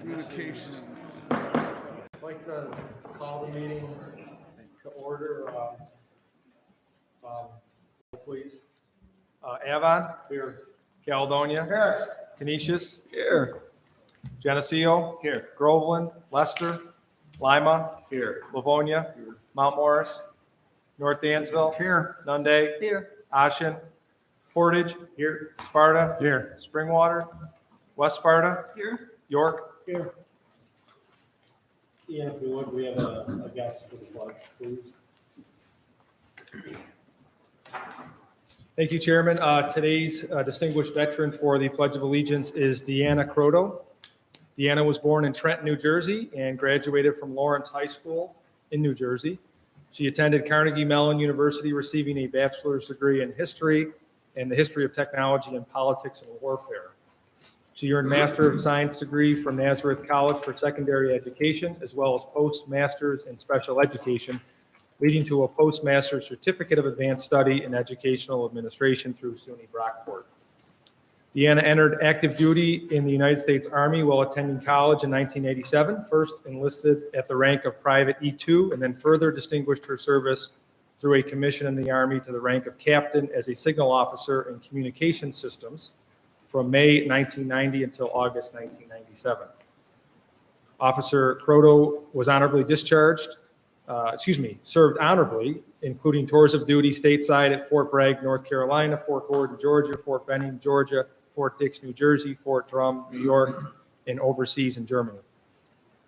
Communications. I'd like to call the meeting to order. Please. Avon. Here. Caledonia. Here. Canisius. Here. Geneseo. Here. Groveland. Leicester. Lima. Here. Livonia. Here. Mount Morris. North Dansville. Here. Nunde. Here. Ashen. Portage. Here. Sparta. Here. Springwater. West Sparta. Here. York. Here. Ian, if you would, we have a guest for the flag, please. Thank you, Chairman. Today's distinguished veteran for the Pledge of Allegiance is Deanna Croto. Deanna was born in Trenton, New Jersey, and graduated from Lawrence High School in New Jersey. She attended Carnegie Mellon University, receiving a bachelor's degree in history and the history of technology and politics and warfare. She earned Master of Science degree from Nazareth College for secondary education, as well as postmasters in special education, leading to a postmaster's certificate of advanced study in educational administration through SUNY Brockport. Deanna entered active duty in the United States Army while attending college in 1987, first enlisted at the rank of Private E2, and then further distinguished her service through a commission in the Army to the rank of captain as a signal officer in communication systems from May 1990 until August 1997. Officer Croto was honorably served honorably, including tours of duty stateside at Fort Bragg, North Carolina, Fort Gordon, Georgia, Fort Benning, Georgia, Fort Dix, New Jersey, Fort Drum, New York, and overseas in Germany.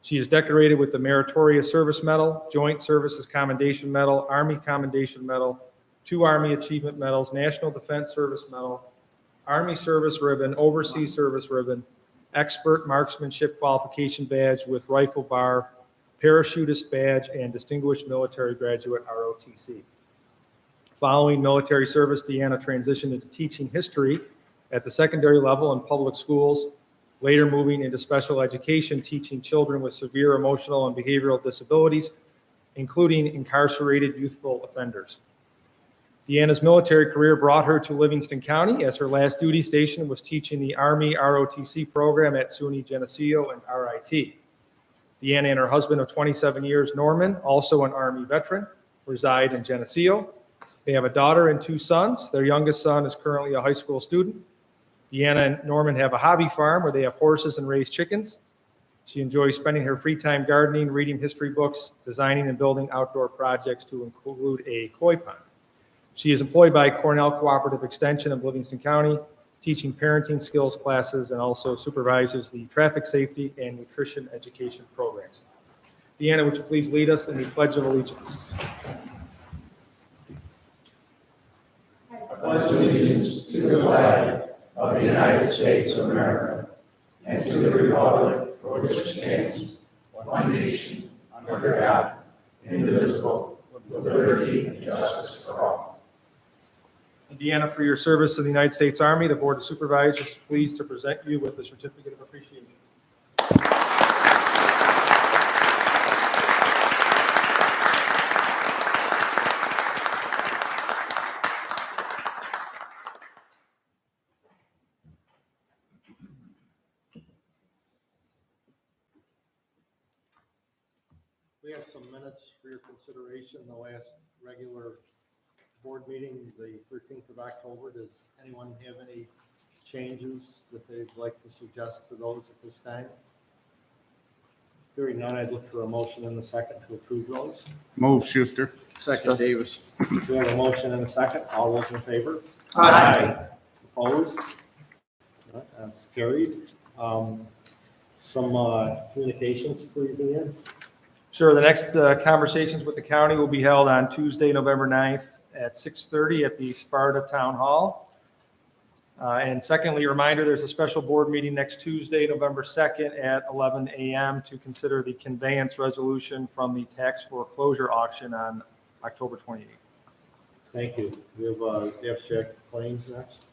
She is decorated with the Meritorious Service Medal, Joint Services Commendation Medal, Army Commendation Medal, 2 Army Achievement Medals, National Defense Service Medal, Army Service Ribbon, Overseas Service Ribbon, Expert Marksmanship Qualification Badge with Rifle Bar, Parachutist Badge, and Distinguished Military Graduate ROTC. Following military service, Deanna transitioned into teaching history at the secondary level in public schools, later moving into special education, teaching children with severe emotional and behavioral disabilities, including incarcerated youthful offenders. Deanna's military career brought her to Livingston County, as her last duty station was teaching the Army ROTC program at SUNY Geneseo and RIT. Deanna and her husband of 27 years, Norman, also an Army veteran, reside in Geneseo. They have a daughter and 2 sons. Their youngest son is currently a high school student. Deanna and Norman have a hobby farm where they have horses and raise chickens. She enjoys spending her free time gardening, reading history books, designing and building outdoor projects to include a koi pond. She is employed by Cornell Cooperative Extension of Livingston County, teaching parenting skills classes, and also supervises the traffic safety and nutrition education programs. Deanna, would you please lead us in the Pledge of Allegiance? I pledge allegiance to the flag of the United States of America and to the republic for which it stands, one nation, under God, indivisible, with liberty and justice for all. Deanna, for your service in the United States Army, the Board of Supervisors is pleased to present you with the Certificate of Appreciation. We have some minutes for your consideration. The last regular board meeting, the 13th of October. Does anyone have any changes that they'd like to suggest to those at this time? Hearing none, I'd look for a motion in the second to approve those. Move, Schuster. Second, Davis. We have a motion and a second. All those in favor? Aye. Opposed? That's carried. Some communications, please, Ian. Sure. The next conversations with the county will be held on Tuesday, November 9th at 6:30 at the Sparta Town Hall. And secondly, a reminder, there's a special board meeting next Tuesday, November 2nd at 11 a.m. to consider the conveyance resolution from the tax foreclosure auction on October 28th. Thank you. We have the abstract claims next.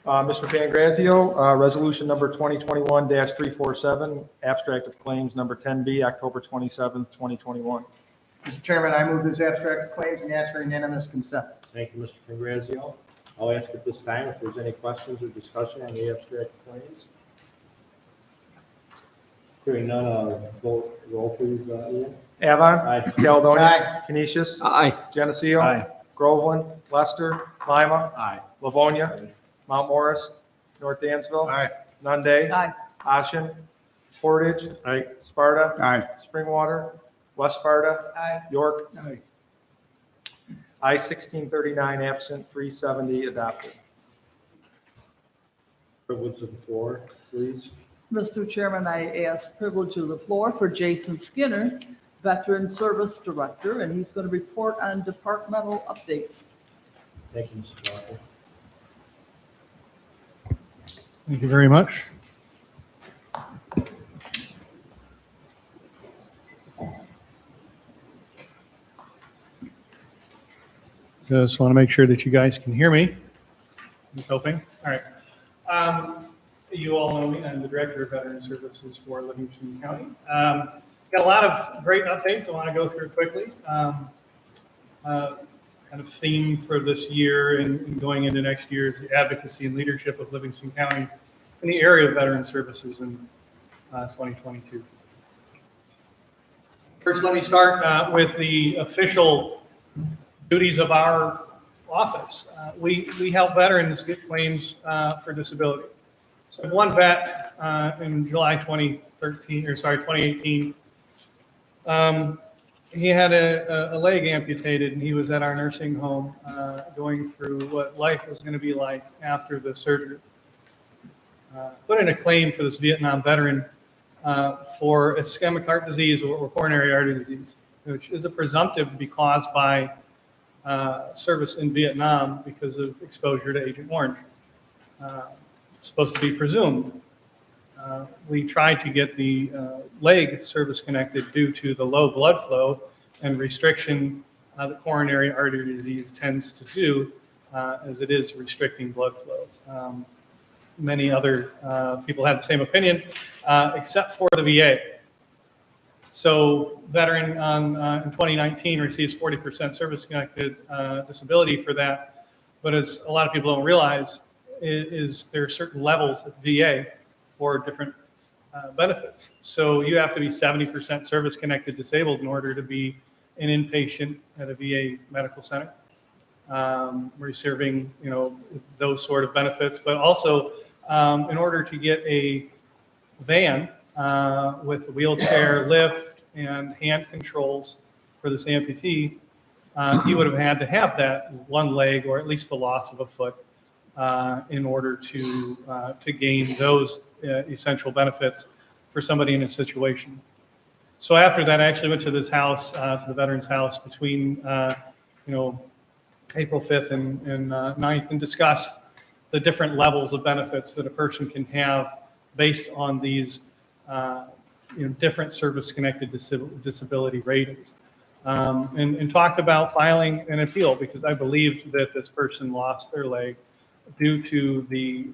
Mr. Pangrazio, resolution number 2021-347, abstract of claims number 10B, October 27th, 2021. Mr. Chairman, I move this abstract of claims and ask for unanimous consent. Thank you, Mr. Pangrazio. I'll ask at this time if there's any questions or discussion on the abstract claims. Hearing none, vote roll please, Ian. Avon. Aye. Caledonia. Canisius. Aye. Geneseo. Aye. Groveland. Lester. Lima. Aye. Livonia. Mount Morris. North Dansville. Aye. Nunde. Aye. Ashen. Portage. Aye. Sparta. Aye. Springwater. West Sparta. Aye. York. Aye. I 1639 absent, 370 adopted. Privilege of the floor, please. Mr. Chairman, I ask privilege of the floor for Jason Skinner, Veteran Service Director, and he's going to report on departmental updates. Thank you, Mr. Walker. Thank you very much. Just want to make sure that you guys can hear me. Just hoping. All right. You all know me. I'm the Director of Veteran Services for Livingston County. Got a lot of great updates I want to go through quickly. Kind of theme for this year and going into next year is the advocacy and leadership of Livingston County in the area of veteran services in 2022. First, let me start with the official duties of our office. We help veterans get claims for disability. So one vet in July 2018, he had a leg amputated, and he was at our nursing home going through what life was going to be like after the surgery. Put in a claim for this Vietnam veteran for ischemic heart disease or coronary artery disease, which is a presumptive to be caused by service in Vietnam because of exposure to Agent Orange. Supposed to be presumed. We tried to get the leg service connected due to the low blood flow and restriction that coronary artery disease tends to do, as it is restricting blood flow. Many other people had the same opinion, except for the VA. So veteran in 2019 receives 40% service-connected disability for that. But as a lot of people don't realize, is there are certain levels of VA for different benefits. So you have to be 70% service-connected disabled in order to be an inpatient at a VA medical center, receiving those sort of benefits. But also, in order to get a van with a wheelchair lift and hand controls for this amputee, he would have had to have that one leg or at least the loss of a foot in order to gain those essential benefits for somebody in his situation. So after that, I actually went to this house, to the veteran's house between April 5th and 9th and discussed the different levels of benefits that a person can have based on these different service-connected disability ratings. And talked about filing an appeal because I believed that this person lost their leg due to the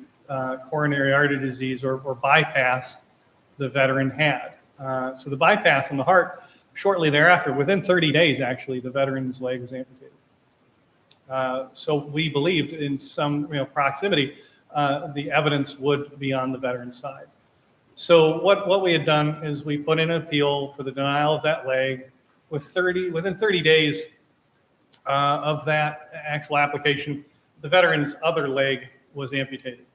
coronary artery disease or bypass the veteran had. So the bypass in the heart, shortly thereafter, within 30 days, actually, the veteran's leg was amputated. So we believed in some proximity, the evidence would be on the veteran's side. So what we had done is we put in an appeal for the denial of that leg within 30 days of that actual application. The veteran's other leg was amputated.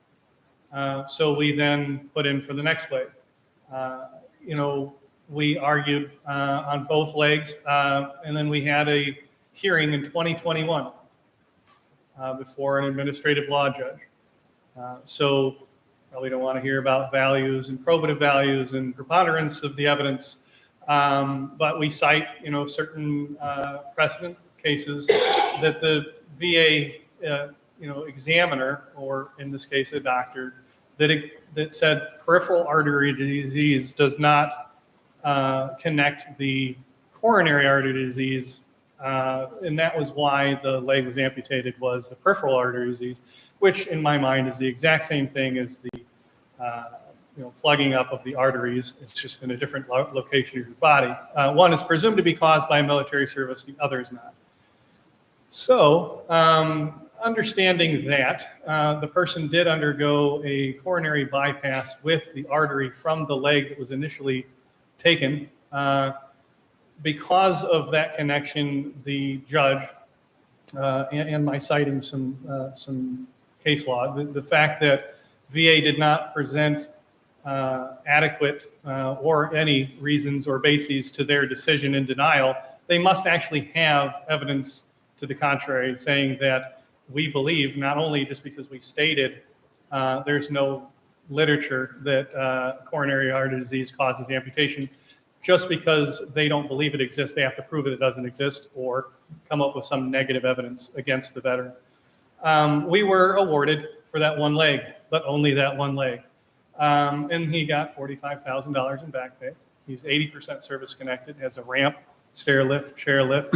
So we then put in for the next leg. We argued on both legs, and then we had a hearing in 2021 before an administrative law judge. So probably don't want to hear about values and probative values and preponderance of the evidence, but we cite certain precedent cases that the VA examiner, or in this case a doctor, that said peripheral artery disease does not connect the coronary artery disease, and that was why the leg was amputated, was the peripheral artery disease, which in my mind is the exact same thing as the plugging up of the arteries. It's just in a different location of your body. One is presumed to be caused by military service, the other is not. So Understanding that, the person did undergo a coronary bypass with the artery from the leg that was initially taken. Because of that connection, the judge, and my citing some case law, the fact that VA did not present adequate or any reasons or bases to their decision in denial, they must actually have evidence to the contrary, saying that we believe, not only just because we stated there's no literature that coronary artery disease causes amputation, just because they don't believe it exists, they have to prove it doesn't exist or come up with some negative evidence against the veteran. We were awarded for that one leg, but only that one leg. And he got $45,000 in back pay. He's 80% service connected, has a ramp, stair lift, chair lift,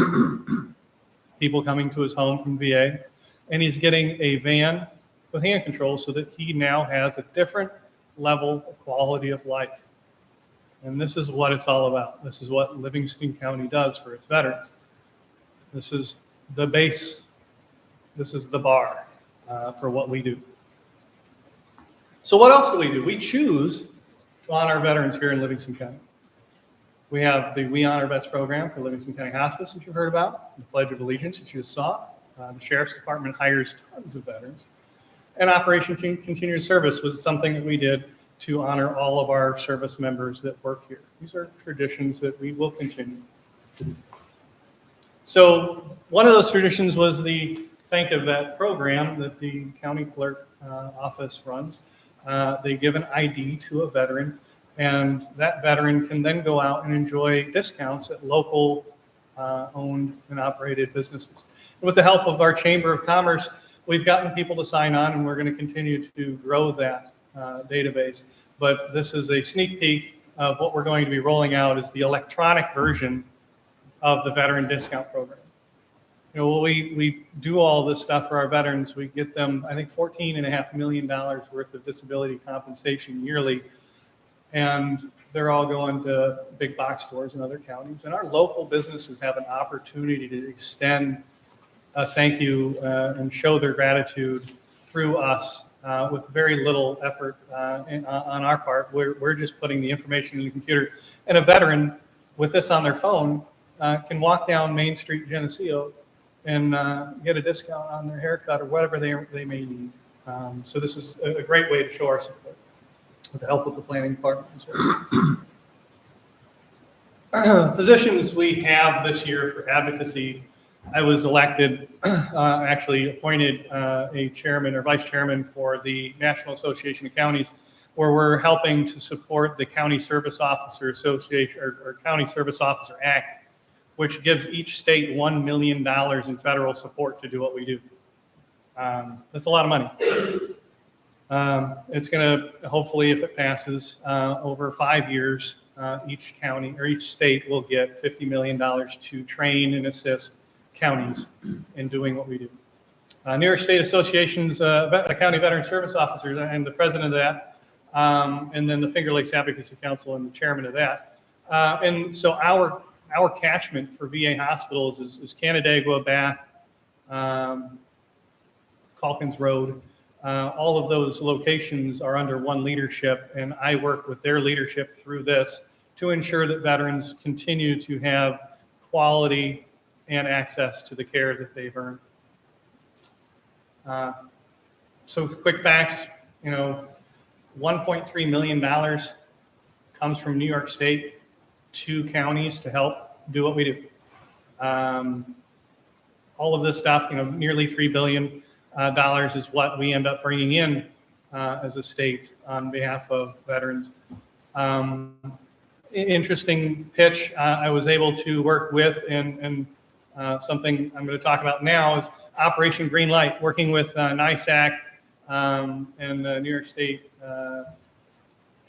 people coming to his home from VA. And he's getting a van with hand controls so that he now has a different level of quality of life. And this is what it's all about. This is what Livingston County does for its veterans. This is the base. This is the bar for what we do. So what else do? We choose to honor veterans here in Livingston County. We have the We Honor Vets program for Livingston County Hospice that you heard about, the Pledge of Allegiance that you just saw. The Sheriff's Department hires tons of veterans. And Operation Continuous Service was something that we did to honor all of our service members that work here. These are traditions that we will continue. So one of those traditions was the Thank a Vet program that the county clerk office runs. They give an ID to a veteran, and that veteran can then go out and enjoy discounts at local owned and operated businesses. And with the help of our Chamber of Commerce, we've gotten people to sign on, and we're going to continue to grow that database. But this is a sneak peek of what we're going to be rolling out is the electronic version of the veteran discount program. You know, we do all this stuff for our veterans. We get them, I think, $14.5 million worth of disability compensation yearly. And they're all going to big box stores in other counties. And our local businesses have an opportunity to extend a thank you and show their gratitude through us with very little effort on our part. We're just putting the information in the computer. And a veteran with this on their phone can walk down Main Street, Geneseo, and get a discount on their haircut or whatever they may need. So this is a great way to show our support with the help of the planning department as well. Positions we have this year for advocacy. I was elected, actually appointed a chairman or vice chairman for the National Association of Counties, where we're helping to support the County Service Officer Association or County Service Officer Act, which gives each state $1 million in federal support to do what we do. That's a lot of money. It's going to, hopefully, if it passes, over 5 years, each county or each state will get $50 million to train and assist counties in doing what we do. New York State Association's County Veteran Service Officers, I'm the president of that, and then the Finger Lakes Advocacy Council and the chairman of that. And so our catchment for VA hospitals is Canandaigua, Bath, Calkins Road. All of those locations are under one leadership, and I work with their leadership through this to ensure that veterans continue to have quality and access to the care that they've earned. So with quick facts, you know, $1.3 million comes from New York State to counties to help do what we do. All of this stuff, you know, nearly $3 billion is what we end up bringing in as a state on behalf of veterans. Interesting pitch I was able to work with, and something I'm going to talk about now is Operation Green Light, working with NISAC and the New York State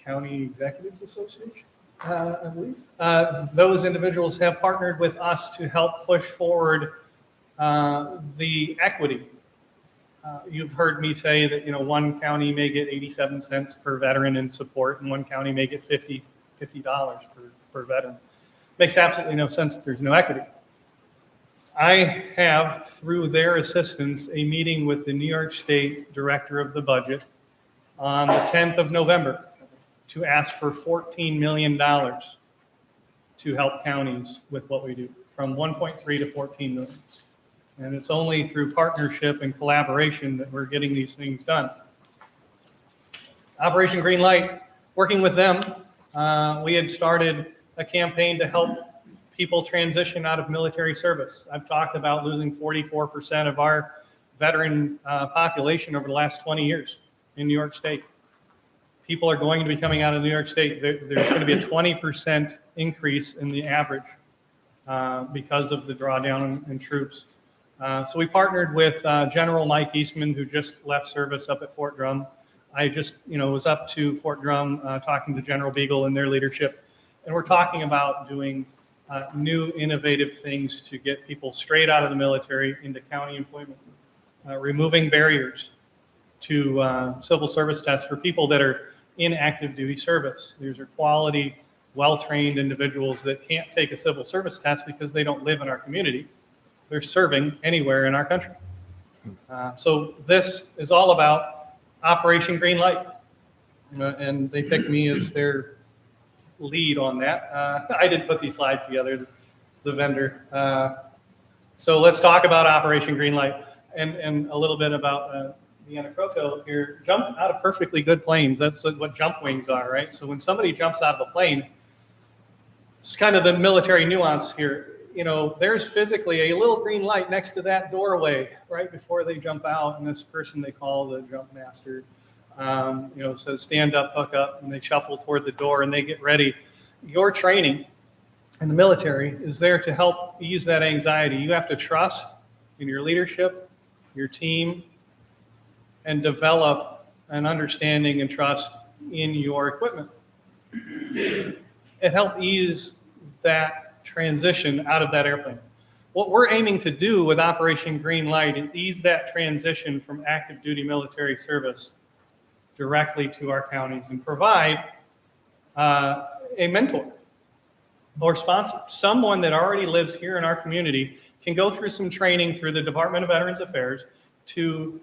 County Executives Association, I believe. Those individuals have partnered with us to help push forward the equity. You've heard me say that, you know, one county may get 87 cents per veteran in support, and one county may get $50 per veteran. Makes absolutely no sense that there's no equity. I have, through their assistance, a meeting with the New York State Director of the Budget on the 10th of November to ask for $14 million to help counties with what we do, from 1.3 to 14 million. And it's only through partnership and collaboration that we're getting these things done. Operation Green Light, working with them, we had started a campaign to help people transition out of military service. I've talked about losing 44% of our veteran population over the last 20 years in New York State. People are going to be coming out of New York State. There's going to be a 20% increase in the average because of the drawdown in troops. So we partnered with General Mike Eastman, who just left service up at Fort Drum. I just, was up to Fort Drum talking to General Beagle and their leadership, and we're talking about doing new innovative things to get people straight out of the military into county employment, removing barriers to civil service tests for people that are in active duty service. These are quality, well-trained individuals that can't take a civil service test because they don't live in our community. They're serving anywhere in our country. So this is all about Operation Green Light, and they picked me as their lead on that. I did put these slides together. It's the vendor. So let's talk about Operation Green Light and a little bit about Deanna Croco here. Jumped out of perfectly good planes. That's what jump wings are, right? So when somebody jumps out of a plane, it's kind of the military nuance here. There's physically a little green light next to that doorway right before they jump out, and this person they call the jump master, says stand up, hook up, and they shuffle toward the door and they get ready. Your training in the military is there to help ease that anxiety. You have to trust in your leadership, your team, and develop an understanding and trust in your equipment. It helped ease that transition out of that airplane. What we're aiming to do with Operation Green Light is ease that transition from active duty military service directly to our counties and provide a mentor or sponsor, someone that already lives here in our community, can go through some training through the Department of Veterans Affairs to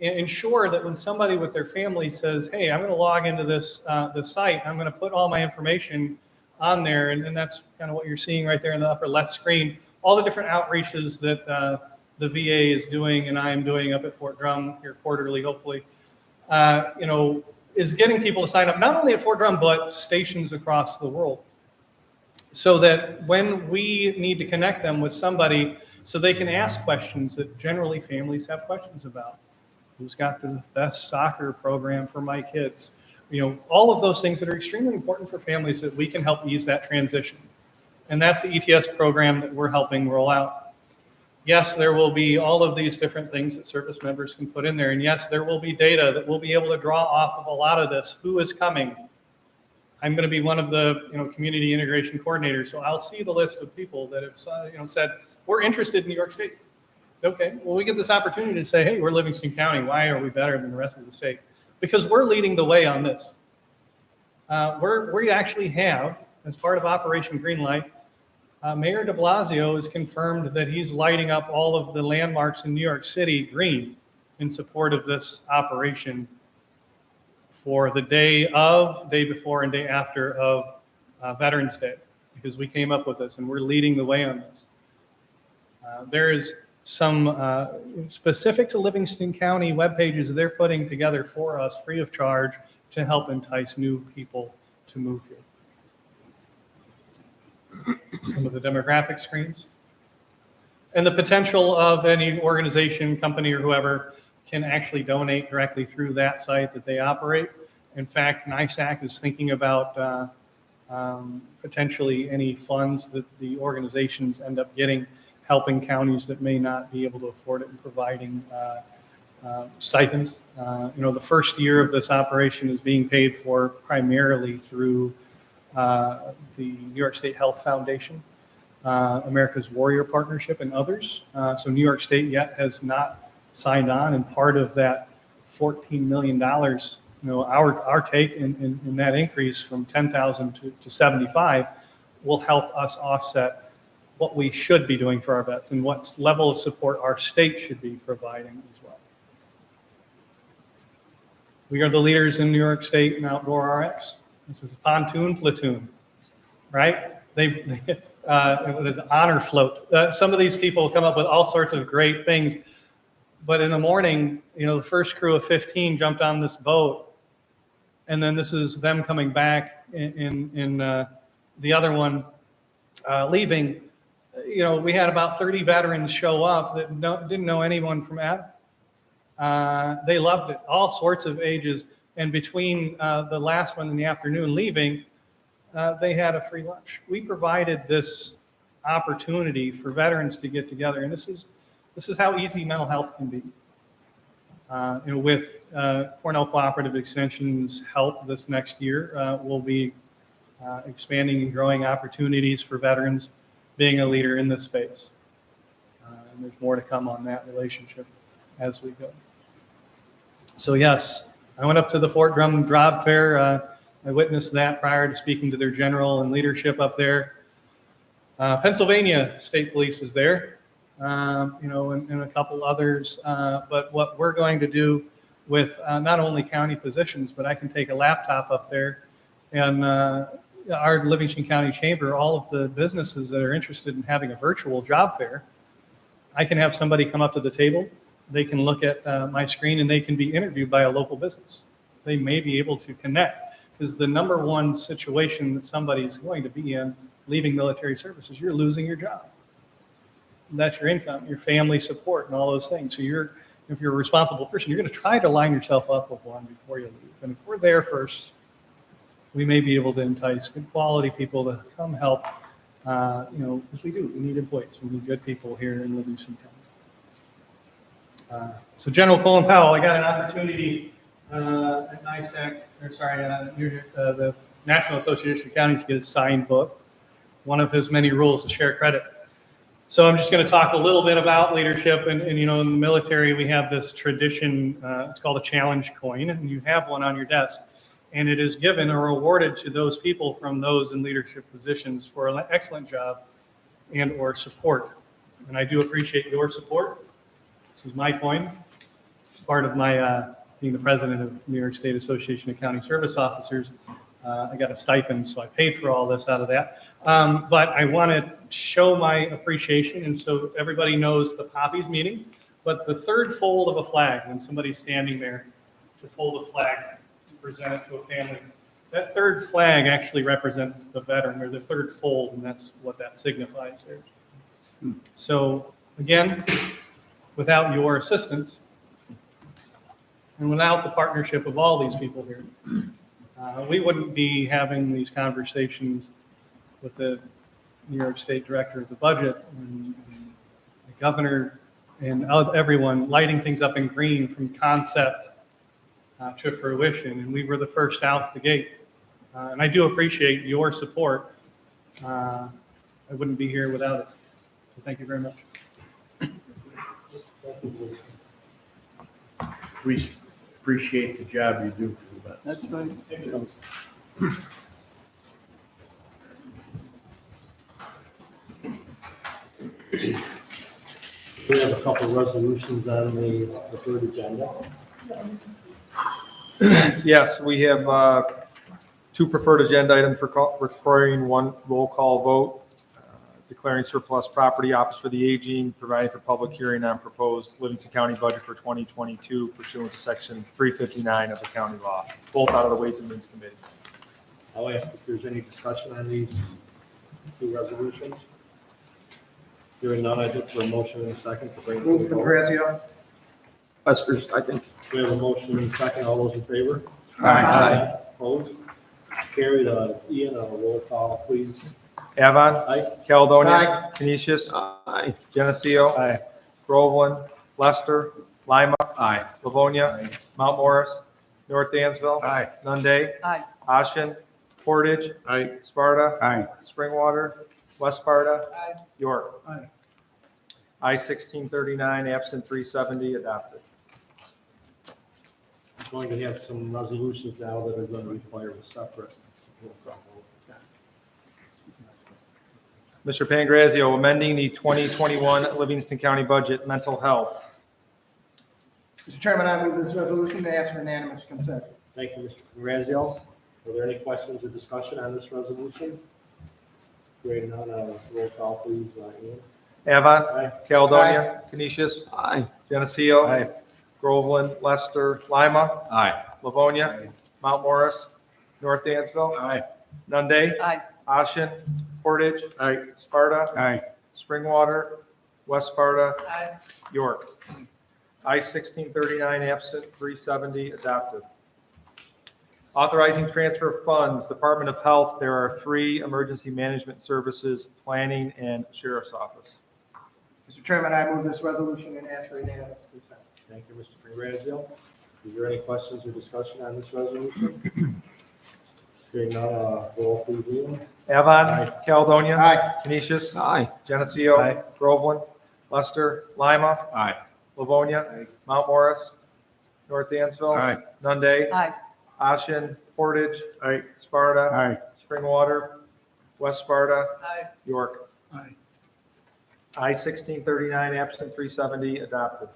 ensure that when somebody with their family says, hey, I'm going to log into this site, I'm going to put all my information on there, and that's kind of what you're seeing right there in the upper left screen, all the different outreaches that the VA is doing and I am doing up at Fort Drum here quarterly, hopefully, is getting people to sign up, not only at Fort Drum, but stations across the world, so that when we need to connect them with somebody so they can ask questions that generally families have questions about. Who's got the best soccer program for my kids? All of those things that are extremely important for families that we can help ease that transition. And that's the ETS program that we're helping roll out. Yes, there will be all of these different things that service members can put in there. And yes, there will be data that we'll be able to draw off of a lot of this. Who is coming? I'm going to be one of the community integration coordinators. So I'll see the list of people that have said, we're interested in New York State. Okay, well, we get this opportunity to say, hey, we're Livingston County. Why are we better than the rest of the state? Because we're leading the way on this. We actually have, as part of Operation Green Light, Mayor de Blasio has confirmed that he's lighting up all of the landmarks in New York City green in support of this operation for the day before, and day after of Veterans Day, because we came up with this and we're leading the way on this. There is some specific to Livingston County web pages they're putting together for us free of charge to help entice new people to move here. Some of the demographic screens. And the potential of any organization, company, or whoever can actually donate directly through that site that they operate. In fact, NISAC is thinking about potentially any funds that the organizations end up getting, helping counties that may not be able to afford it and providing stipends. The first year of this operation is being paid for primarily through the New York State Health Foundation, America's Warrior Partnership, and others. So New York State yet has not signed on, and part of that $14 million, our take in that increase from 10,000 to 75 will help us offset what we should be doing for our vets and what level of support our state should be providing as well. We are the leaders in New York State in outdoor RX. This is a pontoon platoon, right? It was an honor float. Some of these people come up with all sorts of great things, but in the morning, the first crew of 15 jumped on this boat, and then this is them coming back in the other one leaving. We had about 30 veterans show up that didn't know anyone from Adam. They loved it, all sorts of ages. And between the last one in the afternoon leaving, they had a free lunch. We provided this opportunity for veterans to get together, and this is how easy mental health can be. With Cornell Cooperative Extension's help this next year, we'll be expanding and growing opportunities for veterans being a leader in this space. And there's more to come on that relationship as we go. So yes, I went up to the Fort Drum Job Fair. I witnessed that prior to speaking to their general and leadership up there. Pennsylvania State Police is there, and a couple others. But what we're going to do with not only county positions, but I can take a laptop up there and our Livingston County Chamber, all of the businesses that are interested in having a virtual job fair, I can have somebody come up to the table. They can look at my screen and they can be interviewed by a local business. They may be able to connect, because the number one situation that somebody is going to be in leaving military services, you're losing your job. That's your income, your family support, and all those things. So if you're a responsible person, you're going to try to line yourself up with one before you leave. And if we're there first, we may be able to entice good quality people to come help. Because we do. We need employees. We need good people here in Livingston County. So General Colin Powell, I got an opportunity at NISAC, the National Association of Counties, to get a signed book. One of his many rules is share credit. So I'm just going to talk a little bit about leadership. And in the military, we have this tradition. It's called a challenge coin, and you have one on your desk. And it is given or awarded to those people from those in leadership positions for an excellent job and or support. And I do appreciate your support. This is my coin. It's part of my being the president of New York State Association of County Service Officers. I got a stipend, so I paid for all this out of that. But I want to show my appreciation, and so everybody knows the poppies meeting. But the third fold of a flag, when somebody's standing there to fold a flag, present it to a family. That third flag actually represents the veteran, or the third fold, and that's what that signifies there. So again, without your assistance and without the partnership of all these people here, we wouldn't be having these conversations with the New York State Director of the Budget and the governor and everyone lighting things up in green from concept to fruition, and we were the first out the gate. And I do appreciate your support. I wouldn't be here without it. So thank you very much. We appreciate the job you do for the vets. That's right. We have a couple resolutions on the third agenda. Yes, we have two preferred agenda items requiring one roll call vote. Declaring surplus property, Office for the Aging, providing for public hearing on proposed Livingston County budget for 2022 pursuant to Section 359 of the county law, both out of the Ways and Means Committee. I'll ask if there's any discussion on these two resolutions. Hearing none, I look for a motion in a second to bring. Move from Geneseo. Buster's, I think. We have a motion in a second. All those in favor? Aye. Opposed? Carried. Ian, on a roll call, please. Avon. Aye. Caledonia. Aye. Canisius. Aye. Geneseo. Aye. Groveland. Lester. Lima. Aye. Livonia. Mount Morris. North Dansville. Aye. Nunde. Aye. Ashen. Portage. Aye. Sparta. Aye. Springwater. West Sparta. Aye. York. Aye. I-1639, absent 370, adopted. I'm going to have some resolutions now that are going to require a separate roll call vote. Mr. Pangrazio, amending the 2021 Livingston County budget, mental health. Mr. Chairman, I move this resolution and ask for unanimous consent. Thank you, Mr. Graziosi. Are there any questions or discussion on this resolution? Hearing none, roll call, please. Ian? Avon. Aye. Caledonia. Canisius. Aye. Geneseo. Aye. Groveland. Lester. Lima. Aye. Livonia. Mount Morris. North Dansville. Aye. Nunde. Aye. Ashen. Portage. Aye. Sparta. Aye. Springwater. West Sparta. Aye. York. I-1639 absent, 370 adopted. Authorizing transfer of funds, Department of Health, there are 3 emergency management services, planning, and sheriff's office. Mr. Chairman, I move this resolution and ask for unanimous consent. Thank you, Mr. Graziosi. Is there any questions or discussion on this resolution? Hearing none, roll please. Ian? Avon. Aye. Caledonia. Aye. Canisius. Aye. Geneseo. Aye. Groveland. Lester. Lima. Aye. Livonia. Mount Morris. North Dansville. Aye. Nunde. Aye. Ashen. Portage. Aye. Sparta. Aye. Springwater. West Sparta. Aye. York. Aye. I-1639 absent, 370 adopted.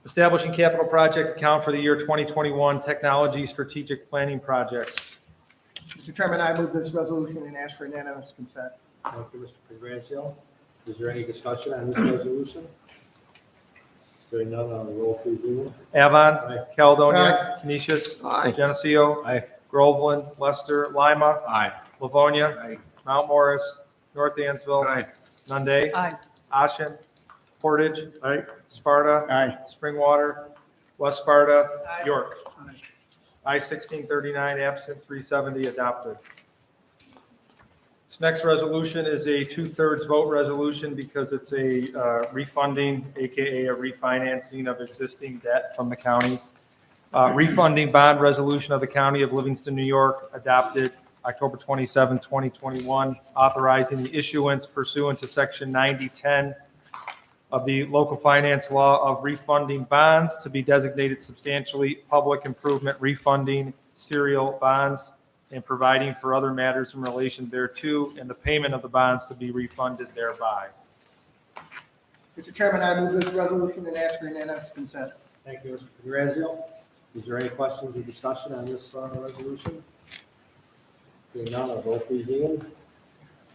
Establishing capital project account for the year 2021 technology strategic planning projects. Mr. Chairman, I move this resolution and ask for unanimous consent. Thank you, Mr. Graziosi. Is there any discussion on this resolution? Hearing none, roll please. Ian? Avon. Aye. Caledonia. Canisius. Aye. Geneseo. Aye. Groveland. Lester. Lima. Aye. Livonia. Aye. Mount Morris. North Dansville. Aye. Nunde. Aye. Ashen. Portage. Aye. Sparta. Aye. Springwater. West Sparta. Aye. York. I-1639 absent, 370 adopted. This next resolution is a 2/3 vote resolution because it's a refunding, AKA a refinancing of existing debt from the county. Refunding bond resolution of the County of Livingston, New York, adopted October 27, 2021, authorizing the issuance pursuant to Section 9010 of the local finance law of refunding bonds to be designated substantially public improvement refunding serial bonds and providing for other matters in relation thereto and the payment of the bonds to be refunded thereby. Mr. Chairman, I move this resolution and ask for unanimous consent. Thank you, Mr. Graziosi. Is there any questions or discussion on this resolution? Hearing none, roll please. Ian?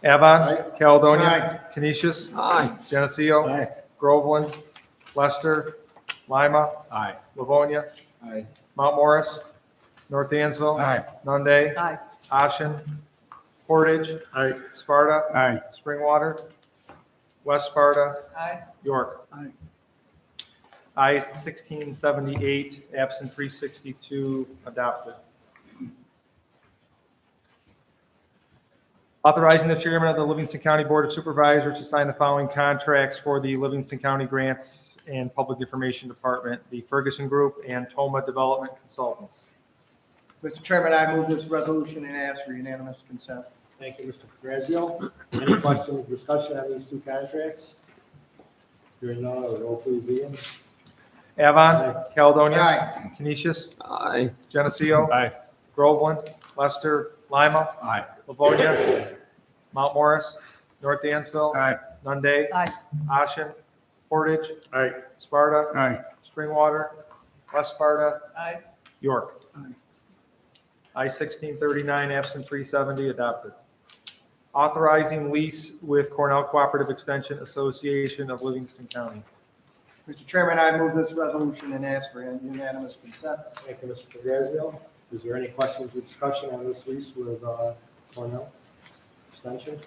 Avon. Aye. Caledonia. Canisius. Aye. Geneseo. Aye. Groveland. Lester. Lima. Aye. Livonia. Aye. Mount Morris. North Dansville. Aye. Nunde. Aye. Ashen. Portage. Aye. Sparta. Aye. Springwater. West Sparta. Aye. York. Aye. I-1678, absent 362, adopted. Authorizing the chairman of the Livingston County Board of Supervisors to sign the following contracts for the Livingston County Grants and Public Information Department, the Ferguson Group, and Toma Development Consultants. Mr. Chairman, I move this resolution and ask for unanimous consent. Thank you, Mr. Graziosi. Any questions or discussion on these 2 contracts? Hearing none, roll please. Ian? Avon. Aye. Caledonia. Aye. Canisius. Aye. Geneseo. Aye. Groveland. Lester. Lima. Aye. Livonia. Mount Morris. North Dansville. Aye. Nunde. Aye. Ashen. Portage. Aye. Sparta. Aye. Springwater. West Sparta. Aye. York. I-1639, absent 370, adopted. Authorizing lease with Cornell Cooperative Extension Association of Livingston County. Mr. Chairman, I move this resolution and ask for unanimous consent. Thank you, Mr. Graziosi. Is there any questions or discussion on this lease with Cornell Extension?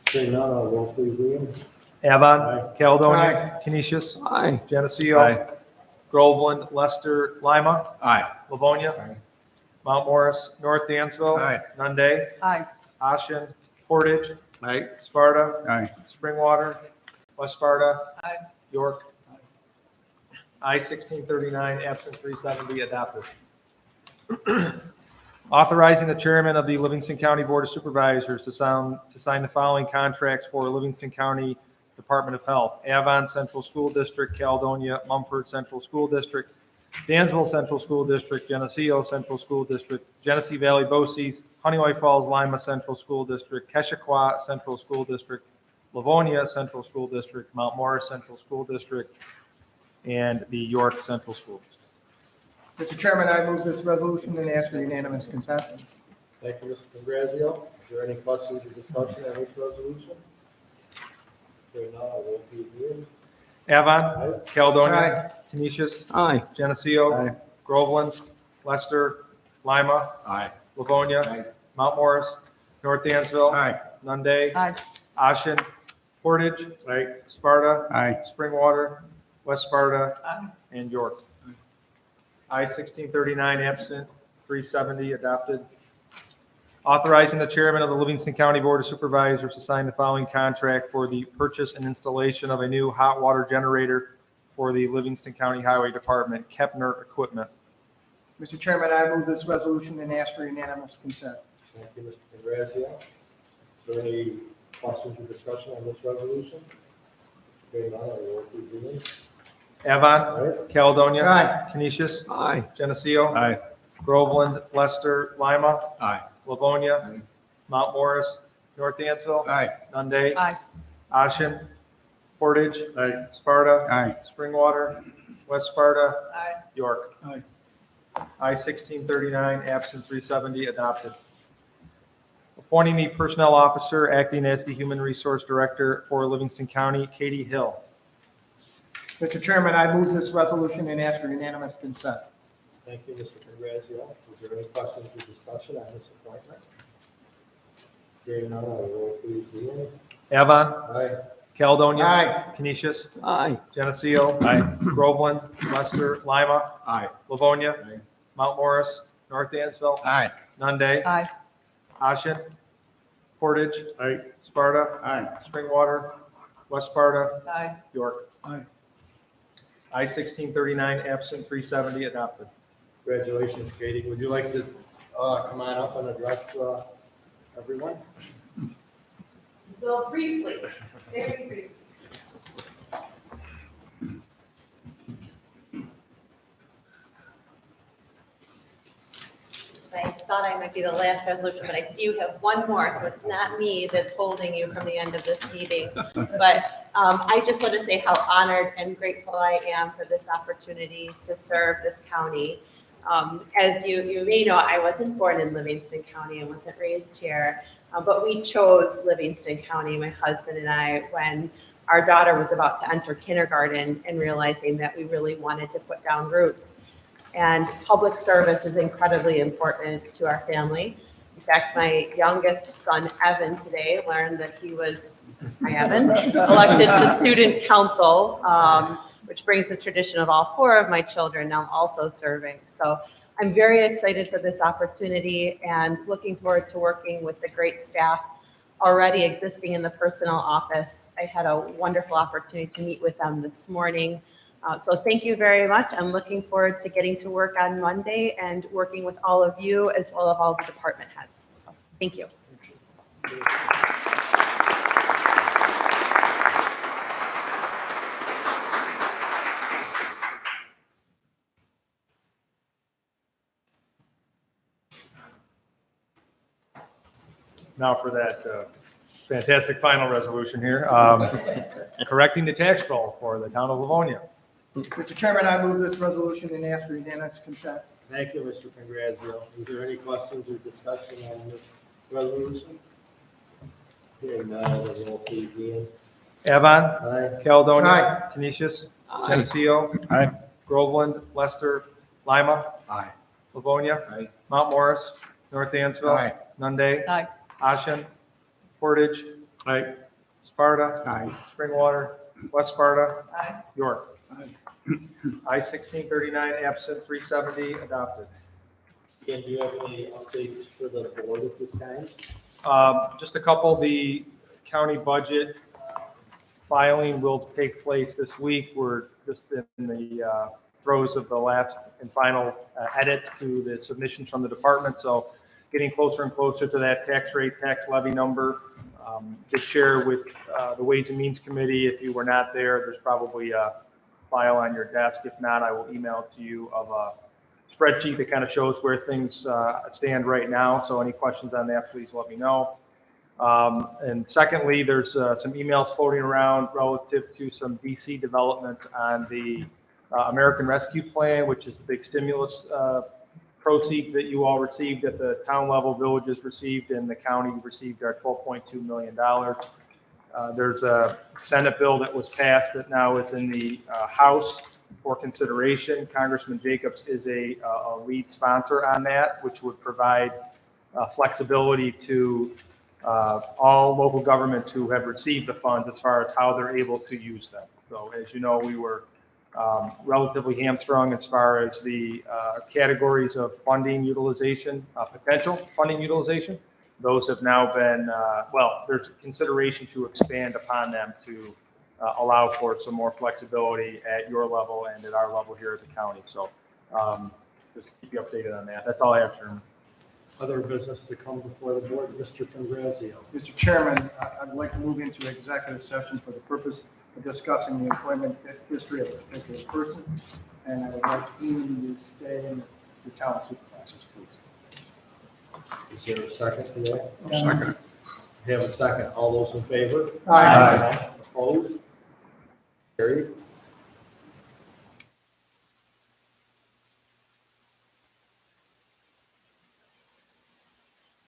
Hearing none, roll please. Ian? Avon. Aye. Caledonia. Canisius. Aye. Geneseo. Aye. Groveland. Lester. Lima. Aye. Livonia. Aye. Mount Morris. North Dansville. Aye. Nunde. Aye. Ashen. Portage. Aye. Sparta. Aye. Springwater. West Sparta. Aye. York. I-1639, absent 370, adopted. Authorizing the chairman of the Livingston County Board of Supervisors to sign the following contracts for Livingston County Department of Health: Avon Central School District, Caledonia, Mumford Central School District, Dansville Central School District, Geneseo Central School District, Genesee Valley BOCES, Honeywell Falls Lima Central School District, Keshequa Central School District, Livonia Central School District, Mount Morris Central School District, and the York Central School District. Mr. Chairman, I move this resolution and ask for unanimous consent. Thank you, Mr. Congrazio. Is there any questions or discussion on this resolution? Hearing none, I will please hear. Avon. Aye. Caledonia. Canisius. Aye. Geneseo. Groveland. Lester. Lima. Aye. Livonia. Aye. Mount Morris. North Dansville. Aye. Nunde. Aye. Ashen. Portage. Aye. Sparta. Aye. Springwater. West Sparta. Aye. And York. I-1639 absent, 370 adopted. Authorizing the chairman of the Livingston County Board of Supervisors to sign the following contract for the purchase and installation of a new hot water generator for the Livingston County Highway Department, Kepner Equipment. Mr. Chairman, I move this resolution and ask for unanimous consent. Thank you, Mr. Congrazio. Is there any questions or discussion on this resolution? Hearing none, I will please hear. Avon. Aye. Caledonia. Aye. Canisius. Aye. Geneseo. Aye. Groveland. Lester. Lima. Aye. Livonia. Aye. Mount Morris. North Dansville. Aye. Nunde. Aye. Ashen. Portage. Aye. Sparta. Aye. Springwater. West Sparta. Aye. York. Aye. I-1639 absent, 370 adopted. Appointing the personnel officer acting as the human resource director for Livingston County, Katie Hill. Mr. Chairman, I move this resolution and ask for unanimous consent. Thank you, Mr. Congrazio. Is there any questions or discussion on this appointment? Hearing none, I will please hear. Avon. Aye. Caledonia. Aye. Canisius. Aye. Geneseo. Groveland. Lester. Lima. Aye. Livonia. Aye. Mount Morris. North Dansville. Aye. Nunde. Aye. Ashen. Portage. Aye. Sparta. Aye. Springwater. West Sparta. Aye. York. Aye. I-1639 absent, 370 adopted. Congratulations, Katie. Would you like to come on up and address everyone? Well, briefly, very briefly. I thought I might be the last resolution, but I see you have one more, so it's not me that's holding you from the end of this meeting. But I just want to say how honored and grateful I am for this opportunity to serve this county. As you may know, I wasn't born in Livingston County and wasn't raised here, but we chose Livingston County, my husband and I, when our daughter was about to enter kindergarten and realizing that we really wanted to put down roots. And public service is incredibly important to our family. In fact, my youngest son, Evan, today learned that he was, hi Evan, elected to student council, which brings the tradition of all four of my children now also serving. So I'm very excited for this opportunity and looking forward to working with the great staff already existing in the personnel office. I had a wonderful opportunity to meet with them this morning. So thank you very much. I'm looking forward to getting to work on Monday and working with all of you as well as all the department heads. So, thank you. Now for that fantastic final resolution here, correcting the tax roll for the town of Livonia. Mr. Chairman, I move this resolution and ask for unanimous consent. Thank you, Mr. Congrazio. Is there any questions or discussion on this resolution? Hearing none, I will please Ian. Avon. Aye. Caledonia. Aye. Canisius. Aye. Geneseo. Aye. Groveland. Lester. Lima. Aye. Livonia. Aye. Mount Morris. North Dansville. Aye. Nunde. Aye. Ashen. Portage. Aye. Sparta. Aye. Springwater. West Sparta. Aye. York. Aye. I-1639 absent, 370 adopted. Ian, do you have any updates for the board at this time? Just a couple, the county budget filing will take place this week. We're just in the throes of the last and final edits to the submissions from the department, so getting closer and closer to that tax rate, tax levy number. Did share with the Ways and Means Committee, if you were not there, there's probably file on your desk. If not, I will email it to you of a spreadsheet that kind of shows where things stand right now. So any questions on that, please let me know. And secondly, there's some emails floating around relative to some DC developments on the American Rescue Plan, which is the big stimulus proceeds that you all received at the town level, villages received, and the county received our $12.2 million. There's a Senate bill that was passed that now is in the House for consideration. Congressman Jacobs is a lead sponsor on that, which would provide flexibility to all local governments who have received the funds as far as how they're able to use them. So as you know, we were relatively hamstrung as far as the categories of funding utilization, potential funding utilization. Those have now been, there's consideration to expand upon them to allow for some more flexibility at your level and at our level here at the county. So just keep you updated on that. That's all I have, Chairman. Other business to come before the board, Mr. Pangrazio. Mr. Chairman, I'd like to move into executive session for the purpose of discussing the employment history of a particular person, and I would like Ian to stay in the town supervisors, please. Is there a second to that? Second. We have a second. All those in favor? Aye. Opposed? Carried.